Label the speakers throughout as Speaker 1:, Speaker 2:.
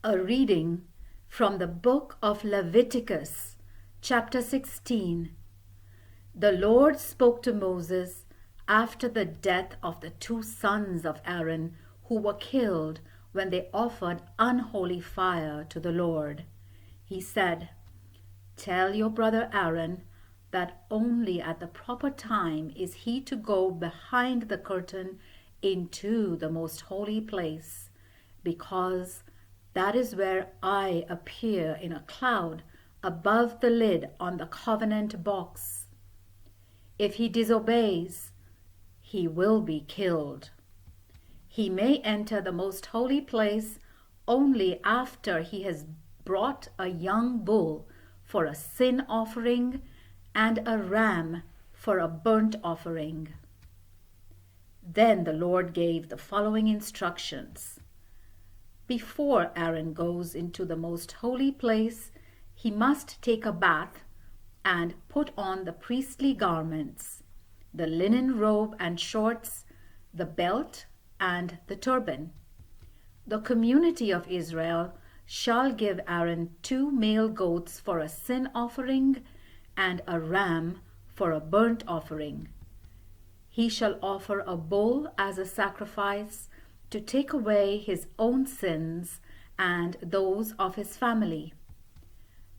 Speaker 1: A reading from the book of Leviticus, chapter 16. The Lord spoke to Moses after the death of the two sons of Aaron who were killed when they offered unholy fire to the Lord. He said, "Tell your brother Aaron that only at the proper time is he to go behind the curtain into the most holy place, because that is where I appear in a cloud above the lid on the covenant box. If he disobeys, he will be killed. He may enter the most holy place only after he has brought a young bull for a sin offering and a ram for a burnt offering." Then the Lord gave the following instructions. Before Aaron goes into the most holy place, he must take a bath and put on the priestly garments, the linen robe and shorts, the belt and the turban. The community of Israel shall give Aaron 2 male goats for a sin offering and a ram for a burnt offering. He shall offer a bull as a sacrifice to take away his own sins and those of his family.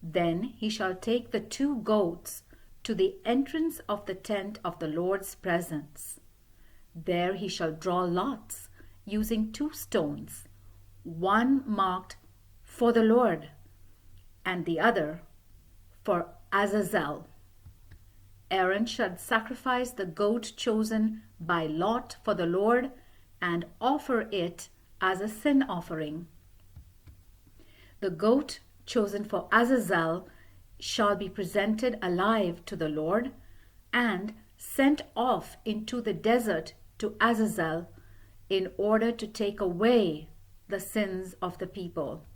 Speaker 1: Then he shall take the 2 goats to the entrance of the tent of the Lord's presence. There he shall draw lots using 2 stones, one marked for the Lord and the other for Azazel. Aaron shall sacrifice the goat chosen by lot for the Lord and offer it as a sin offering. The goat chosen for Azazel shall be presented alive to the Lord and sent off into the desert to Azazel in order to take away the sins of the people.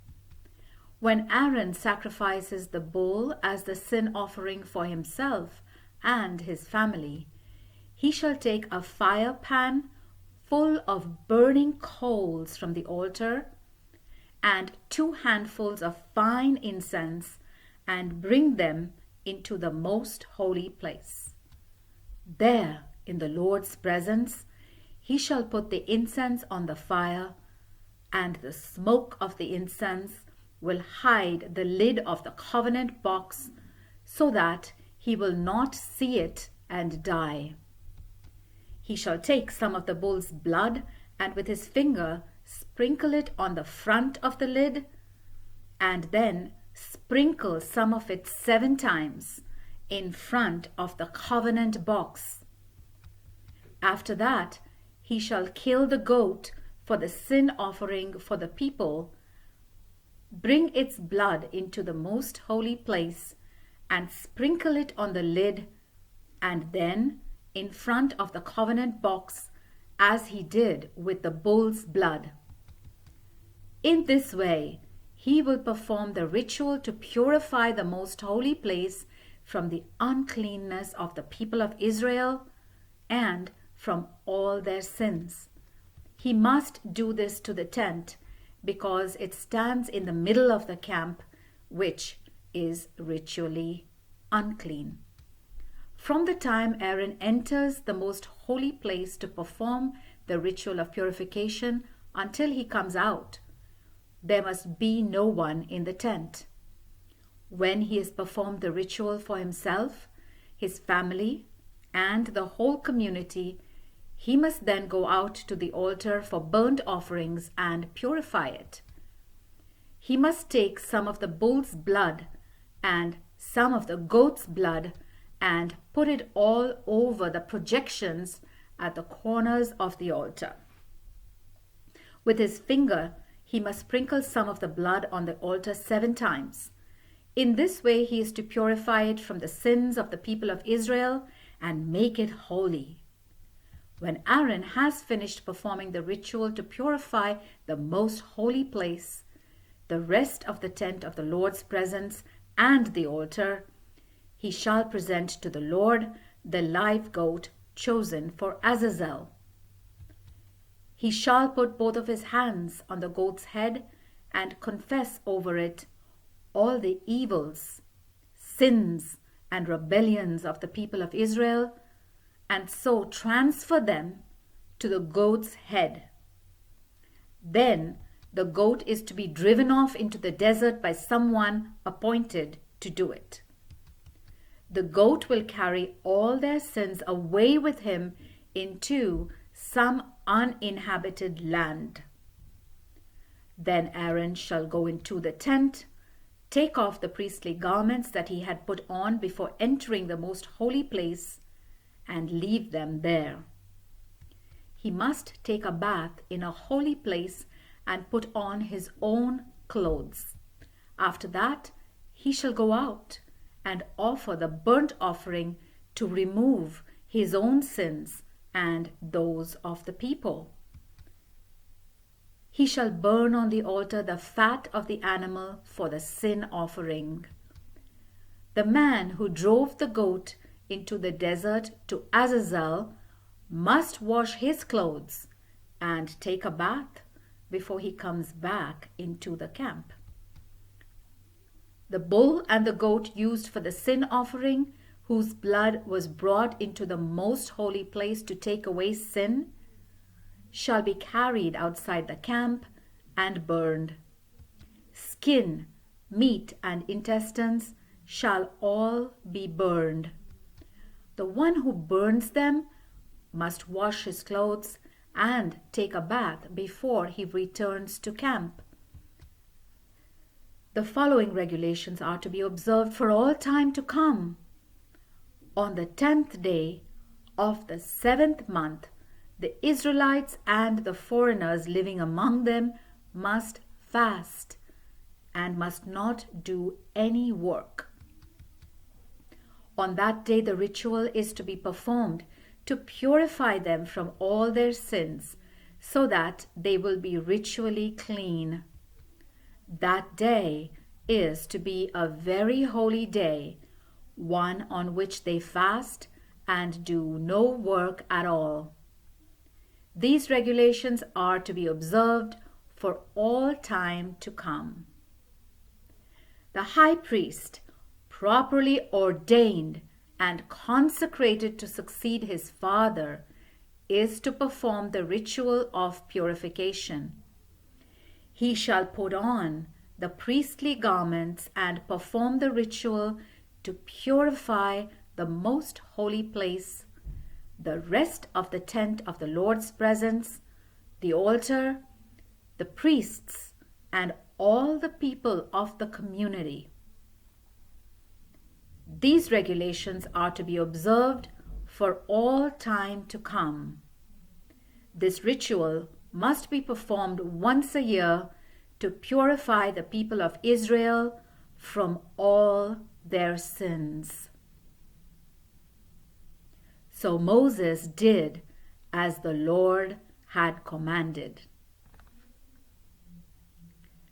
Speaker 1: When Aaron sacrifices the bull as the sin offering for himself and his family, he shall take a fire pan full of burning coals from the altar and 2 handfuls of fine incense and bring them into the most holy place. There, in the Lord's presence, he shall put the incense on the fire, and the smoke of the incense will hide the lid of the covenant box so that he will not see it and die. He shall take some of the bull's blood and with his finger sprinkle it on the front of the lid, and then sprinkle some of it 7 times in front of the covenant box. After that, he shall kill the goat for the sin offering for the people, bring its blood into the most holy place, and sprinkle it on the lid, and then in front of the covenant box, as he did with the bull's blood. In this way, he will perform the ritual to purify the most holy place from the uncleanness of the people of Israel and from all their sins. He must do this to the tent because it stands in the middle of the camp, which is ritually unclean. From the time Aaron enters the most holy place to perform the ritual of purification until he comes out, there must be no one in the tent. When he has performed the ritual for himself, his family, and the whole community, he must then go out to the altar for burnt offerings and purify it. He must take some of the bull's blood and some of the goat's blood and put it all over the projections at the corners of the altar. With his finger, he must sprinkle some of the blood on the altar 7 times. In this way, he is to purify it from the sins of the people of Israel and make it holy. When Aaron has finished performing the ritual to purify the most holy place, the rest of the tent of the Lord's presence and the altar, he shall present to the Lord the live goat chosen for Azazel. He shall put both of his hands on the goat's head and confess over it all the evils, sins, and rebellions of the people of Israel, and so transfer them to the goat's head. Then the goat is to be driven off into the desert by someone appointed to do it. The goat will carry all their sins away with him into some uninhabited land. Then Aaron shall go into the tent, take off the priestly garments that he had put on before entering the most holy place, and leave them there. He must take a bath in a holy place and put on his own clothes. After that, he shall go out and offer the burnt offering to remove his own sins and those of the people. He shall burn on the altar the fat of the animal for the sin offering. The man who drove the goat into the desert to Azazel must wash his clothes and take a bath before he comes back into the camp. The bull and the goat used for the sin offering, whose blood was brought into the most holy place to take away sin, shall be carried outside the camp and burned. Skin, meat, and intestines shall all be burned. The one who burns them must wash his clothes and take a bath before he returns to camp. The following regulations are to be observed for all time to come. On the 10th day of the 7th month, the Israelites and the foreigners living among them must fast and must not do any work. On that day, the ritual is to be performed to purify them from all their sins, so that they will be ritually clean. That day is to be a very holy day, one on which they fast and do no work at all. These regulations are to be observed for all time to come. The high priest, properly ordained and consecrated to succeed his father, is to perform the ritual of purification. He shall put on the priestly garments and perform the ritual to purify the most holy place, the rest of the tent of the Lord's presence, the altar, the priests, and all the people of the community. These regulations are to be observed for all time to come. This ritual must be performed once a year to purify the people of Israel from all their sins. So Moses did as the Lord had commanded.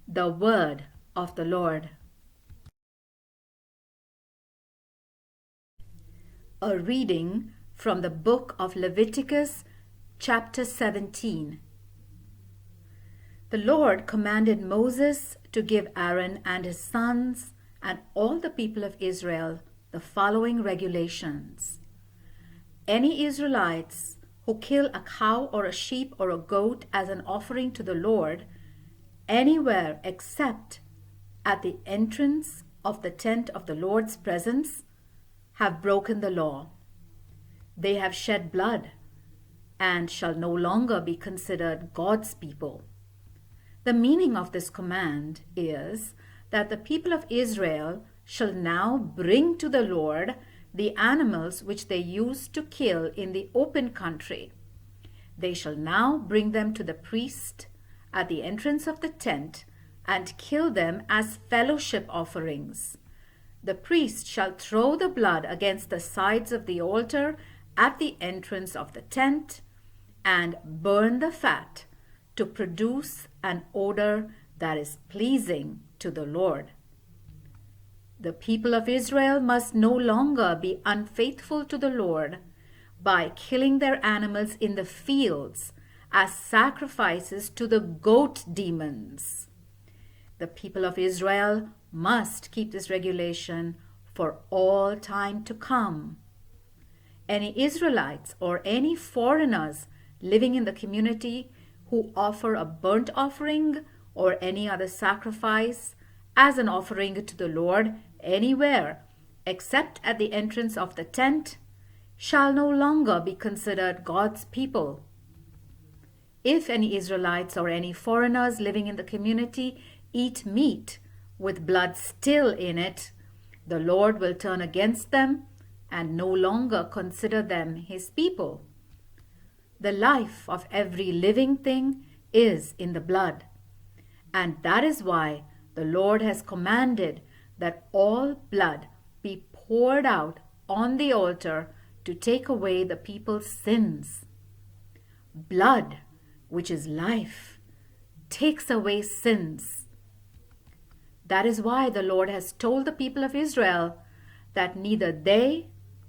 Speaker 1: The word of the Lord. A reading from the book of Leviticus, chapter 17. The Lord commanded Moses to give Aaron and his sons and all the people of Israel the following regulations. Any Israelites who kill a cow or a sheep or a goat as an offering to the Lord anywhere except at the entrance of the tent of the Lord's presence have broken the law. They have shed blood and shall no longer be considered God's people. The meaning of this command is that the people of Israel shall now bring to the Lord the animals which they used to kill in the open country. They shall now bring them to the priest at the entrance of the tent and kill them as fellowship offerings. The priest shall throw the blood against the sides of the altar at the entrance of the tent and burn the fat to produce an odor that is pleasing to the Lord. The people of Israel must no longer be unfaithful to the Lord by killing their animals in the fields as sacrifices to the goat demons. The people of Israel must keep this regulation for all time to come. Any Israelites or any foreigners living in the community who offer a burnt offering or any other sacrifice as an offering to the Lord anywhere except at the entrance of the tent shall no longer be considered God's people. If any Israelites or any foreigners living in the community eat meat with blood still in it, the Lord will turn against them and no longer consider them his people. The life of every living thing is in the blood, and that is why the Lord has commanded that all blood be poured out on the altar to take away the people's sins. Blood, which is life, takes away sins. That is why the Lord has told the people of Israel that neither they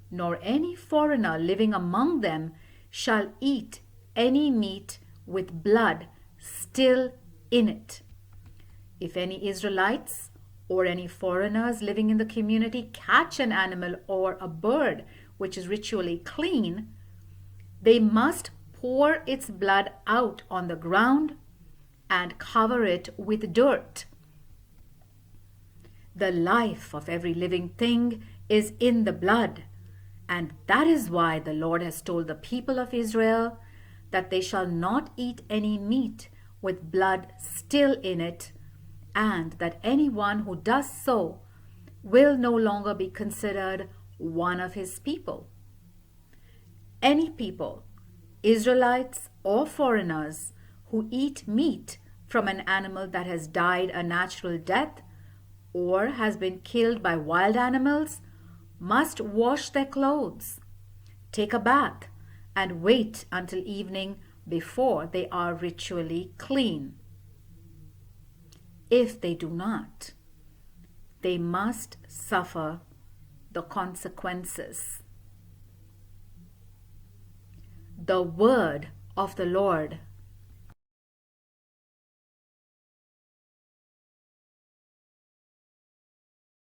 Speaker 1: nor any foreigner living among them shall eat any meat with blood still in it. If any Israelites or any foreigners living in the community catch an animal or a bird which is ritually clean, they must pour its blood out on the ground and cover it with dirt. The life of every living thing is in the blood, and that is why the Lord has told the people of Israel that they shall not eat any meat with blood still in it, and that anyone who does so will no longer be considered one of his people. Any people, Israelites or foreigners, who eat meat from an animal that has died a natural death or has been killed by wild animals must wash their clothes, take a bath, and wait until evening before they are ritually clean. If they do not, they must suffer the consequences. The word of the Lord.